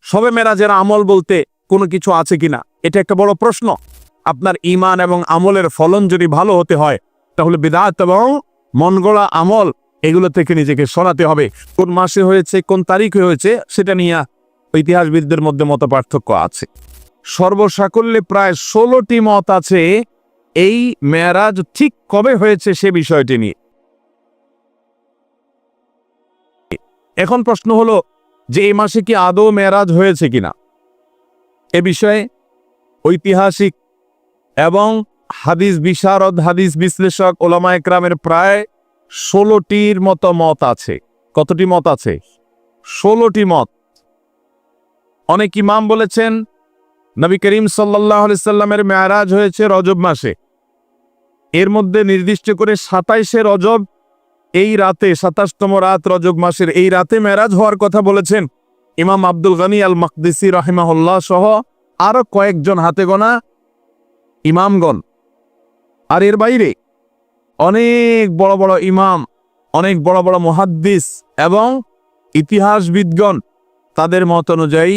শবে মেরাজের আমল বলতে কোনো কিছু আছে কিনা, এটা একটা বড় প্রশ্ন। আপনার ঈমান এবং আমলের ফলন যদি ভালো হতে হয় তাহলে বিদআত এবং মনগড়া আমল এগুলো থেকে নিজেকে সরাতে হবে। কোন মাসে হয়েছে, কোন তারিখে হয়েছে, সেটা নিয়ে ইতিহাসবিদদের মধ্যে মত পার্থক্য আছে। সর্বসাকল্যে প্রায় 16টি মত আছে এই মেরাজ ঠিক কবে হয়েছে সে বিষয়টি নিয়ে। এখন প্রশ্ন হলো যে এই মাসে কি আদৌ মেরাজ হয়েছে কিনা। এ বিষয়ে ঐতিহাসিক এবং হাদিস বিশারদ, হাদিস বিশ্লেষক ওলামা একরামের প্রায় 16টির মতো মত আছে। কতটি মত আছে? 16টি মত। অনেক ইমাম বলেছেন নবী করিম সাল্লাল্লাহু আলাইহি সাল্লামের মেরাজ হয়েছে রজব মাসে। এর মধ্যে নির্দিষ্ট করে 27শে রজব এই রাতে, 27তম রাত রজব মাসের এই রাতে মেরাজ হওয়ার কথা বলেছেন ইমাম আব্দুল গনি আল মাকদিসি রাহিমাহুল্লাহ সহ আরো কয়েকজন হাতে গোনা ইমামগণ। আর এর বাইরে অনেক বড় বড় ইমাম, অনেক বড় বড় মুহাদ্দিস এবং ইতিহাসবিদগণ তাদের মত অনুযায়ী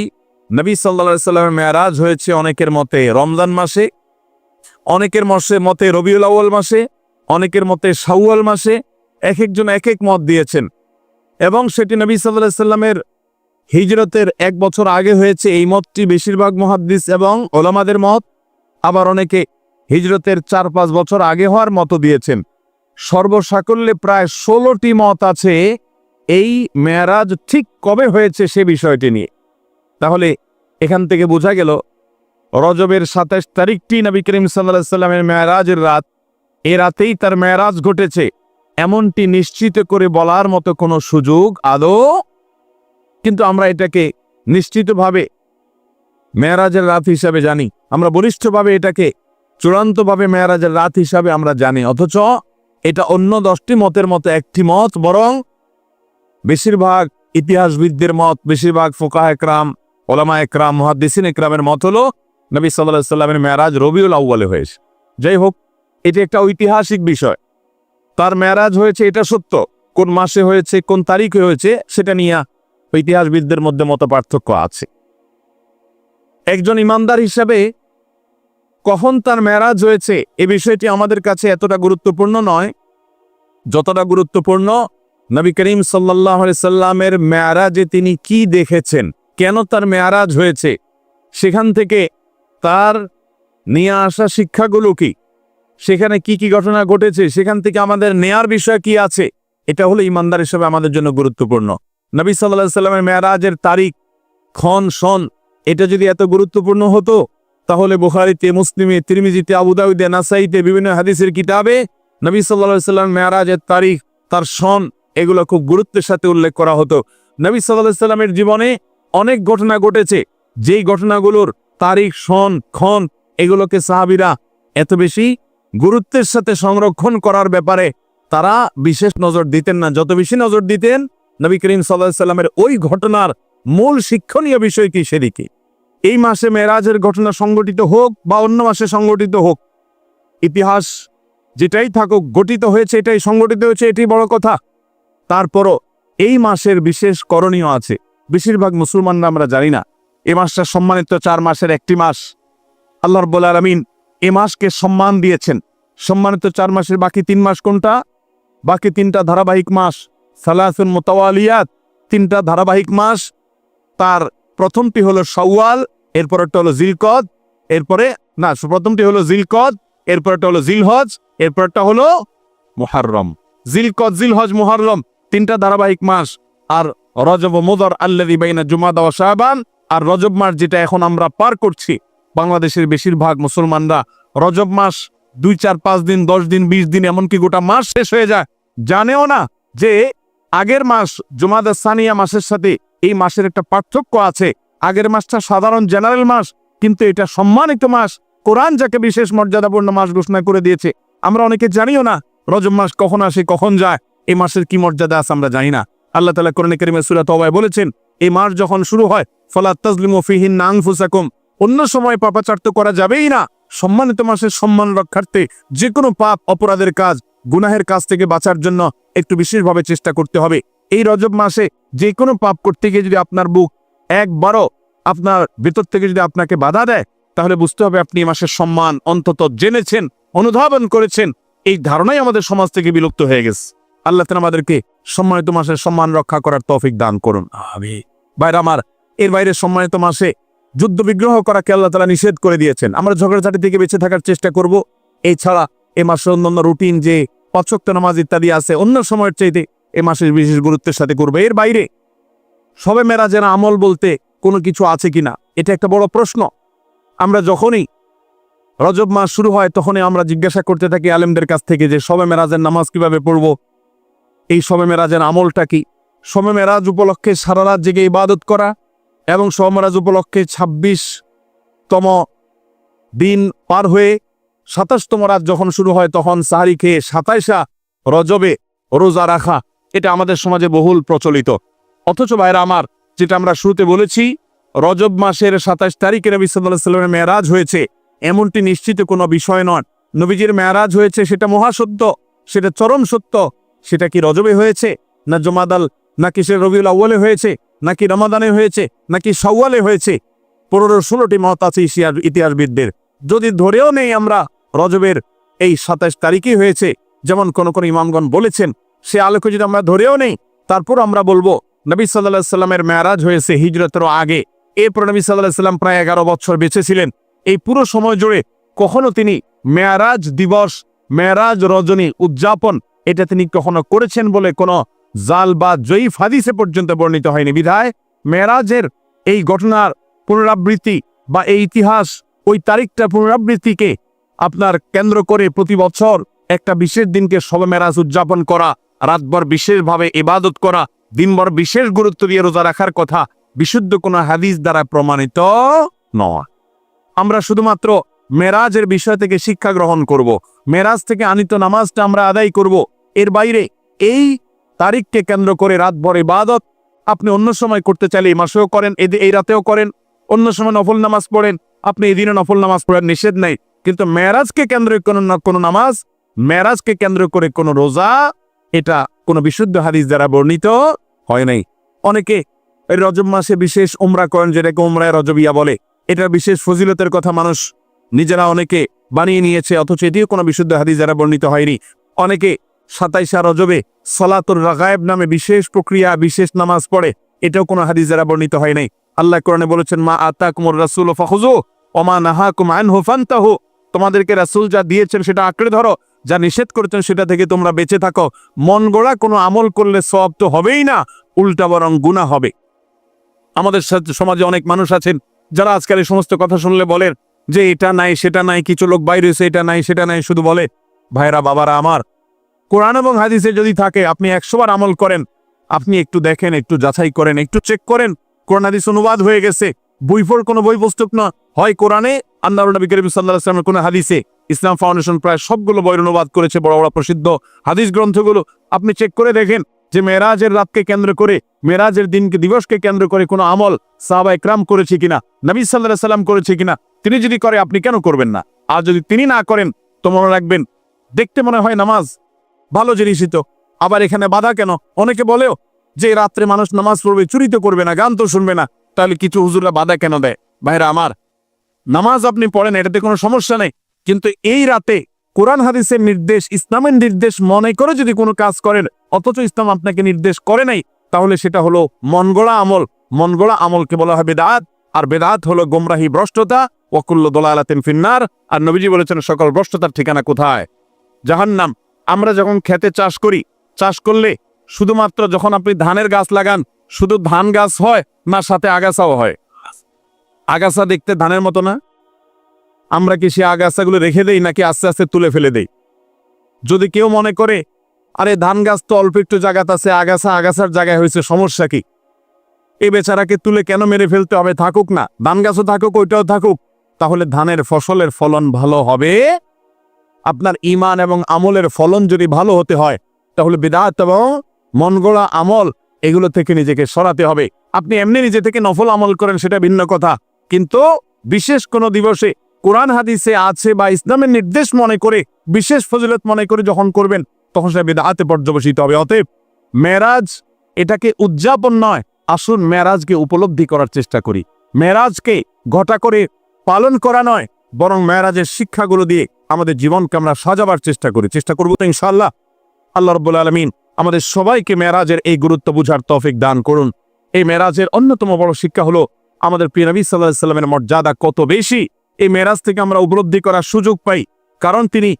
নবী সাল্লাল্লাহু আলাইহি সাল্লামের মেরাজ হয়েছে অনেকের মতে রমজান মাসে, অনেকের মতে রবিউল আউয়াল মাসে, অনেকের মতে শাওয়াল মাসে। এক একজন এক এক মত দিয়েছেন এবং সেটি নবী সাল্লাল্লাহু আলাইহি সাল্লামের হিজরতের 1 বছর আগে হয়েছে, এই মতটি বেশিরভাগ মুহাদ্দিস এবং ওলামাদের মত। আবার অনেকে হিজরতের 4-5 বছর আগে হওয়ার মত দিয়েছেন। সর্বসাকল্যে প্রায় 16টি মত আছে এই মেরাজ ঠিক কবে হয়েছে সে বিষয়টি নিয়ে। তাহলে এখান থেকে বোঝা গেল রজবের 27 তারিখটি নবী করিম সাল্লাল্লাহু আলাইহি সাল্লামের মেরাজের রাত। এ রাতেই তার মেরাজ ঘটেছে এমনটি নিশ্চিত করে বলার মতো কোনো সুযোগ আদৌ, কিন্তু আমরা এটাকে নিশ্চিতভাবে মেরাজের রাত হিসাবে জানি, আমরা বলিষ্ঠভাবে এটাকে চূড়ান্তভাবে মেরাজের রাত হিসাবে আমরা জানি। অথচ এটা অন্য 10টি মতের মতো একটি মত, বরং বেশিরভাগ ইতিহাসবিদদের মত, বেশিরভাগ ফুকাহা একরাম, ওলামা একরাম, মুহাদ্দিসিন একরামের মত হলো নবী সাল্লাল্লাহু আলাইহি সাল্লামের মেরাজ রবিউল আউয়ালে হয়েছে। যাই হোক, এটি একটা ঐতিহাসিক বিষয়। তার মেরাজ হয়েছে এটা সত্য, কোন মাসে হয়েছে, কোন তারিখে হয়েছে, সেটা নিয়ে ইতিহাসবিদদের মধ্যে মত পার্থক্য আছে। একজন ইমানদার হিসাবে কখন তার মেরাজ হয়েছে এ বিষয়টি আমাদের কাছে এতটা গুরুত্বপূর্ণ নয় যতটা গুরুত্বপূর্ণ নবী করিম সাল্লাল্লাহু আলাইহি সাল্লামের মেরাজে তিনি কি দেখেছেন, কেন তার মেরাজ হয়েছে, সেখান থেকে তার নিয়ে আসা শিক্ষাগুলো কি, সেখানে কি কি ঘটনা ঘটেছে, সেখান থেকে আমাদের নেয়ার বিষয় কি আছে, এটা হলো ইমানদার হিসেবে আমাদের জন্য গুরুত্বপূর্ণ। নবী সাল্লাল্লাহু আলাইহি সাল্লামের মেরাজের তারিখ, ক্ষণ, সন এটা যদি এত গুরুত্বপূর্ণ হতো তাহলে বুখারীতে, মুসলিমে, তিরমিজিতে, আবু দাউদে, নাসাইতে বিভিন্ন হাদিসের কিতাবে নবী সাল্লাল্লাহু আলাইহি সাল্লামের মেরাজের তারিখ, তার সন এগুলো খুব গুরুত্বের সাথে উল্লেখ করা হতো। নবী সাল্লাল্লাহু আলাইহি সাল্লামের জীবনে অনেক ঘটনা ঘটেছে, যেই ঘটনাগুলোর তারিখ, সন, ক্ষণ এগুলোকে সাহাবীরা এত বেশি গুরুত্বের সাথে সংরক্ষণ করার ব্যাপারে তারা বিশেষ নজর দিতেন না। যত বেশি নজর দিতেন নবী করিম সাল্লাল্লাহু আলাইহি সাল্লামের ওই ঘটনার মূল শিক্ষণীয় বিষয় কি সেদিকে। এই মাসে মেরাজের ঘটনা সংঘটিত হোক বা অন্য মাসে সংঘটিত হোক, ইতিহাস যেটাই থাকুক, গঠিত হয়েছে এটাই, সংঘটিত হয়েছে এটাই বড় কথা। তারপরও এই মাসের বিশেষ করণীয় আছে, বেশিরভাগ মুসলমানরা আমরা জানি না। এই মাসটা সম্মানিত 4 মাসের একটি মাস। আল্লাহ রাব্বুল আলামিন এ মাসকে সম্মান দিয়েছেন। সম্মানিত 4 মাসের বাকি 3 মাস কোনটা? বাকি 3টা ধারাবাহিক মাস, সালাসুন মুতাওয়ালিয়াত, 3টা ধারাবাহিক মাস। তার প্রথমটি হলো শাওয়াল, এরপরটা হলো জিলকদ, প্রথমটি হলো জিলকদ, এরপরটা হলো জিলহজ, এরপরটা হলো মুহররম। জিলকদ, জিলহজ, মুহররম 3টা ধারাবাহিক মাস। আর রজব ও মুদর আল্লাযী বাইনা জুমাদা ওয়া শাবান, আর রজব মাস যেটা এখন আমরা পার করছি, বাংলাদেশের বেশিরভাগ মুসলমানরা রজব মাস 2, 4, 5 দিন, 10 দিন, 20 দিন, এমনকি গোটা মাস শেষ হয়ে যায়, জানেও না যে আগের মাস জুমাদা সানিয়া মাসের সাথে এই মাসের একটা পার্থক্য আছে। আগের মাসটা সাধারণ জেনারেল মাস, কিন্তু এটা সম্মানিত মাস। কোরআন যাকে বিশেষ মর্যাদাপূর্ণ মাস ঘোষণা করে দিয়েছে, আমরা অনেকে জানিও না রজব মাস কখন আসে, কখন যায়, এই মাসের কি মর্যাদা আছে আমরা জানি না। আল্লাহ তাআলা কোরআনে কারীমে সূরা তাওবায় বলেছেন, এই মাস যখন শুরু হয় ফালা তাজলিমু ফিহিন্না আনফুসাকুম, অন্য সময় পাপাচার তো করা যাবেই না। সম্মানিত মাসের সম্মান রক্ষার্থে যে কোনো পাপ, অপরাধের কাজ, গুনাহের কাজ থেকে বাঁচার জন্য একটু বিশেষভাবে চেষ্টা করতে হবে। এই রজব মাসে যে কোনো পাপ করতে গিয়ে যদি আপনার বুক একবারও আপনার ভেতর থেকে যদি আপনাকে বাধা দেয়, তাহলে বুঝতে হবে আপনি এই মাসের সম্মান অন্তত জেনেছেন, অনুধাবন করেছেন। এই ধারণাই আমাদের সমাজ থেকে বিলুপ্ত হয়ে গেছে। আল্লাহ তাআলা আমাদেরকে সম্মানিত মাসের সম্মান রক্ষা করার তৌফিক দান করুন। ভাইরা আমার, এর বাইরে সম্মানিত মাসে যুদ্ধ বিগ্রহ করাকে আল্লাহ তাআলা নিষেধ করে দিয়েছেন। আমরা ঝগড়াঝাটি থেকে বেঁচে থাকার চেষ্টা করব। এছাড়া এ মাসে অন্যান্য রুটিন যে 5 ওয়াক্ত নামাজ ইত্যাদি আছে, অন্য সময়ের চাইতে এ মাসের বিশেষ গুরুত্বের সাথে করবে। এর বাইরে শবে মেরাজের আমল বলতে কোনো কিছু আছে কিনা, এটা একটা বড় প্রশ্ন। আমরা যখনই রজব মাস শুরু হয় তখনই আমরা জিজ্ঞাসা করতে থাকি আলেমদের কাছ থেকে যে শবে মেরাজের নামাজ কিভাবে পড়ব, এই শবে মেরাজের আমলটা কি। শবে মেরাজ উপলক্ষে সারা রাত জেগে ইবাদত করা এবং শবে মেরাজ উপলক্ষে 26তম দিন পার হয়ে 27তম রাত যখন শুরু হয় তখন সাহারি খেয়ে 27 রজবে রোজা রাখা, এটা আমাদের সমাজে বহুল প্রচলিত। অথচ ভাইরা আমার, যেটা আমরা শুরুতে বলেছি, রজব মাসের 27 তারিখে নবী সাল্লাল্লাহু আলাইহি ওয়াসাল্লামের মেরাজ হয়েছে এমনটি নিশ্চিত কোনো বিষয় নয়। নবীজির মেরাজ হয়েছে সেটা মহাসত্য, সেটা চরম সত্য। সেটা কি রজবে হয়েছে, না জুমাদাল, নাকি সে রবিউল আউয়ালে হয়েছে, নাকি রমাদানে হয়েছে, নাকি শাওয়ালে হয়েছে, 15-16টি মত আছে ইতিহাসবিদদের। যদি ধরেও নেই আমরা রজবের এই 27 তারিখই হয়েছে, যেমন কোন কোন ইমামগণ বলেছেন, সে আলোকে যদি আমরা ধরেও নেই, তারপর আমরা বলবো নবী সাল্লাল্লাহু আলাইহি ওয়াসাল্লামের মেরাজ হয়েছে হিজরতের আগে। এরপর নবী সাল্লাল্লাহু আলাইহি ওয়াসাল্লাম প্রায় 11 বছর বেঁচে ছিলেন। এই পুরো সময় জুড়ে কখনো তিনি মেরাজ দিবস, মেরাজ রজনী উদযাপন এটা তিনি কখনো করেছেন বলে কোনো জাল বা জয়ীফ হাদিসে পর্যন্ত বর্ণিত হয়নি। বিধায় মেরাজের এই ঘটনার পুনরাবৃত্তি বা এই ইতিহাস, ওই তারিখটা পুনরাবৃত্তিকে আপনার কেন্দ্র করে প্রতি বছর একটা বিশেষ দিনকে শবে মেরাজ উদযাপন করা, রাতভর বিশেষভাবে ইবাদত করা, দিনভর বিশেষ গুরুত্ব দিয়ে রোজা রাখার কথা বিশুদ্ধ কোনো হাদিস দ্বারা প্রমাণিত নয়। আমরা শুধুমাত্র মেরাজের বিষয় থেকে শিক্ষা গ্রহণ করব, মেরাজ থেকে আনিত নামাজটা আমরা আদায় করব। এর বাইরে এই তারিখকে কেন্দ্র করে রাতভর ইবাদত আপনি অন্য সময় করতে চাইলে এই মাসেও করেন, এই রাতেও করেন, অন্য সময় নফল নামাজ পড়েন, আপনি এই দিনে নফল নামাজ পড়ার নিষেধ নাই। কিন্তু মেরাজকে কেন্দ্র করে কোনো নামাজ, মেরাজকে কেন্দ্র করে কোনো রোজা, এটা কোনো বিশুদ্ধ হাদিস দ্বারা বর্ণিত হয় নাই। অনেকে এই রজব মাসে বিশেষ উমরা করেন, যেটাকে উমরায়ে রজবিয়া বলে। এটার বিশেষ ফজিলতের কথা মানুষ নিজেরা অনেকে বানিয়ে নিয়েছে, অথচ এটিও কোনো বিশুদ্ধ হাদিস দ্বারা বর্ণিত হয়নি। অনেকে 27 রজবে সালাতুর রাগায়েব নামে বিশেষ প্রক্রিয়া, বিশেষ নামাজ পড়ে, এটাও কোনো হাদিস দ্বারা বর্ণিত হয় নাই। আল্লাহ কোরআনে বলেছেন, মা আতাকুমুর রাসূলু ফাখুযু ওয়া মা নাহাকুম আনহু ফান্তাহু, তোমাদেরকে রাসূল যা দিয়েছেন সেটা আঁকড়ে ধরো, যা নিষেধ করেছেন সেটা থেকে তোমরা বেঁচে থাকো। মন গড়া কোনো আমল করলে সওয়াব তো হবেই না, উল্টা বরং গুনাহ হবে। আমাদের সমাজে অনেক মানুষ আছেন যারা আজকাল এই সমস্ত কথা শুনলে বলেন যে এটা নাই সেটা নাই, কিছু লোক বাইরে হয়েছে, এটা নাই সেটা নাই শুধু বলে। ভাইরা বাবারা আমার, কোরআন এবং হাদিসে যদি থাকে আপনি 100 বার আমল করেন, আপনি একটু দেখেন, একটু যাচাই করেন, একটু চেক করেন। কোরআন হাদিস অনুবাদ হয়ে গেছে, কোনো বই পুস্তক না, হয় কোরআনে, আল্লাহর নবী করিম সাল্লাল্লাহু আলাইহি ওয়াসাল্লামের কোনো হাদিসে। ইসলাম ফাউন্ডেশন প্রায় সবগুলো বইয়ের অনুবাদ করেছে, বড় বড় প্রসিদ্ধ হাদিস গ্রন্থগুলো। আপনি চেক করে দেখেন যে মেরাজের রাতকে কেন্দ্র করে, মেরাজের দিনকে, দিবসকে কেন্দ্র করে কোনো আমল সাহাবা ইকরাম করেছে কিনা, নবী সাল্লাল্লাহু আলাইহি ওয়াসাল্লাম করেছে কিনা। তিনি যদি করে আপনি কেন করবেন না? আর যদি তিনি না করেন তো মনে রাখবেন, দেখতে মনে হয় নামাজ ভালো জিনিসই তো, আবার এখানে বাধা কেন? অনেকে বলেও যে রাত্রে মানুষ নামাজ পড়বে, চুরি তো করবে না, গান তো শুনবে না, তাহলে কিছু হুজুররা বাধা কেন দেয়? ভাইরা আমার, নামাজ আপনি পড়েন, এটাতে কোনো সমস্যা নেই, কিন্তু এই রাতে কোরআন হাদিসের নির্দেশ, ইসলামের নির্দেশ মনে করে যদি কোনো কাজ করেন, অথচ ইসলাম আপনাকে নির্দেশ করে নাই, তাহলে সেটা হলো মন গড়া আমল। মন গড়া আমলকে বলা হয় বেদাত, আর বেদাত হলো গোমরাহি, ভ্রষ্টতা, ওয়া কুল্লু দালালাতিন ফিন্নার। আর নবীজি বলেছেন সকল ভ্রষ্টতার ঠিকানা কোথায়? জাহান্নাম। আমরা যখন খেতে চাষ করি, চাষ করলে শুধুমাত্র যখন আপনি ধানের গাছ লাগান, শুধু ধান গাছ হয় না সাথে আগাছাও হয়? আগাছা দেখতে ধানের মতো না? আমরা কি সে আগাছাগুলো রেখে দেই নাকি আস্তে আস্তে তুলে ফেলে দেই? যদি কেউ মনে করে আরে ধান গাছ তো অল্প একটু জায়গাতে আছে, আগাছা আগাছার জায়গায় হয়েছে, সমস্যা কি? এই বেচারাকে তুলে কেন মেরে ফেলতে হবে? থাকুক না, ধান গাছও থাকুক, ওইটাও থাকুক, তাহলে ধানের ফসলের ফলন ভালো হবে। আপনার ঈমান এবং আমলের ফলন যদি ভালো হতে হয়, তাহলে বিদআত এবং মন গড়া আমল এগুলো থেকে নিজেকে সরাতে হবে। আপনি এমনি নিজে থেকে নফল আমল করেন, সেটা ভিন্ন কথা, কিন্তু বিশেষ কোনো দিবসে কোরআন হাদিসে আছে বা ইসলামের নির্দেশ মনে করে, বিশেষ ফজিলত মনে করে যখন করবেন, তখন সেটা বিদআতে পর্যবসিত হবে। অতএব মেরাজ এটাকে উদযাপন নয়, আসুন মেরাজকে উপলব্ধি করার চেষ্টা করি। মেরাজকে ঘটা করে পালন করা নয়, বরং মেরাজের শিক্ষাগুলো দিয়ে আমাদের জীবনকে আমরা সাজাবার চেষ্টা করব তো ইনশাআল্লাহ। আল্লাহ রাব্বুল আলামিন আমাদের সবাইকে মেরাজের এই গুরুত্ব বুঝার তৌফিক দান করুন। এই মেরাজের অন্যতম বড় শিক্ষা হলো আমাদের প্রিয় নবী সাল্লাল্লাহু আলাইহি সাল্লামের মর্যাদা কত বেশি। এই মেরাজ থেকে আমরা উপলব্ধি করার সুযোগ পাই, কারণ তিনি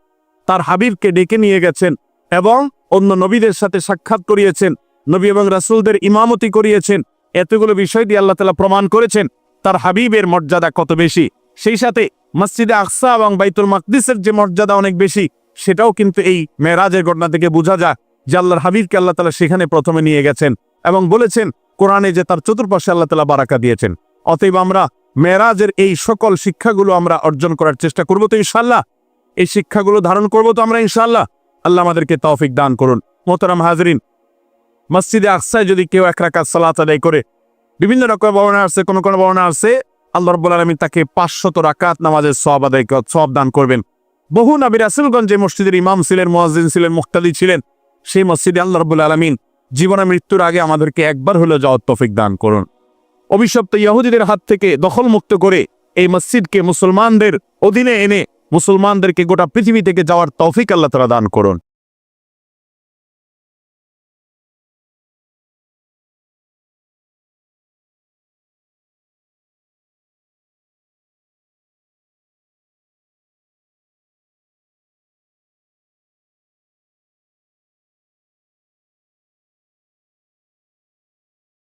তার হাবিবকে ডেকে নিয়ে গেছেন এবং অন্য নবীদের সাথে সাক্ষাৎ করিয়েছেন, নবী এবং রাসূলদের ইমামতি করিয়েছেন। এতগুলো বিষয় দিয়ে আল্লাহ তাআলা প্রমাণ করেছেন তার হাবিবের মর্যাদা কত বেশি। সেই সাথে মসজিদে আকসা এবং বাইতুল মাকদিসের যে মর্যাদা অনেক বেশি, সেটাও কিন্তু এই মেরাজের ঘটনা থেকে বোঝা যায় যে আল্লাহর হাবিবকে আল্লাহ তাআলা সেখানে প্রথমে নিয়ে গেছেন এবং বলেছেন কোরআনে যে তার চতুর্পাশে আল্লাহ তাআলা বারাকা দিয়েছেন। অতএব আমরা মেরাজের এই সকল শিক্ষাগুলো আমরা অর্জন করার চেষ্টা করব তো ইনশাআল্লাহ। এই শিক্ষাগুলো ধারণ করব তো আমরা ইনশাআল্লাহ। আল্লাহ আমাদেরকে তৌফিক দান করুন। মোহতারাম হাজরিন, মসজিদে আকসায় যদি কেউ 1 রাকাত সালাত আদায় করে, বিভিন্ন রকম বর্ণনা আছে, কোন বর্ণনা আছে আল্লাহ রাব্বুল আলামিন তাকে 500 রাকাত নামাজের সওয়াব দান করবেন। বহু নবী রাসূলগণ যে মসজিদের ইমাম ছিলেন, মুয়াজ্জিন ছিলেন, মুক্তাদি ছিলেন, সেই মসজিদে আল্লাহ রাব্বুল আলামিন জীবনে মৃত্যুর আগে আমাদেরকে একবার হলেও যাওয়ার তৌফিক দান করুন। অভিশপ্ত ইহুদিদের হাত থেকে দখলমুক্ত করে এই মসজিদকে মুসলমানদের অধীনে এনে মুসলমানদেরকে গোটা পৃথিবী থেকে যাওয়ার তৌফিক আল্লাহ তাআলা দান করুন।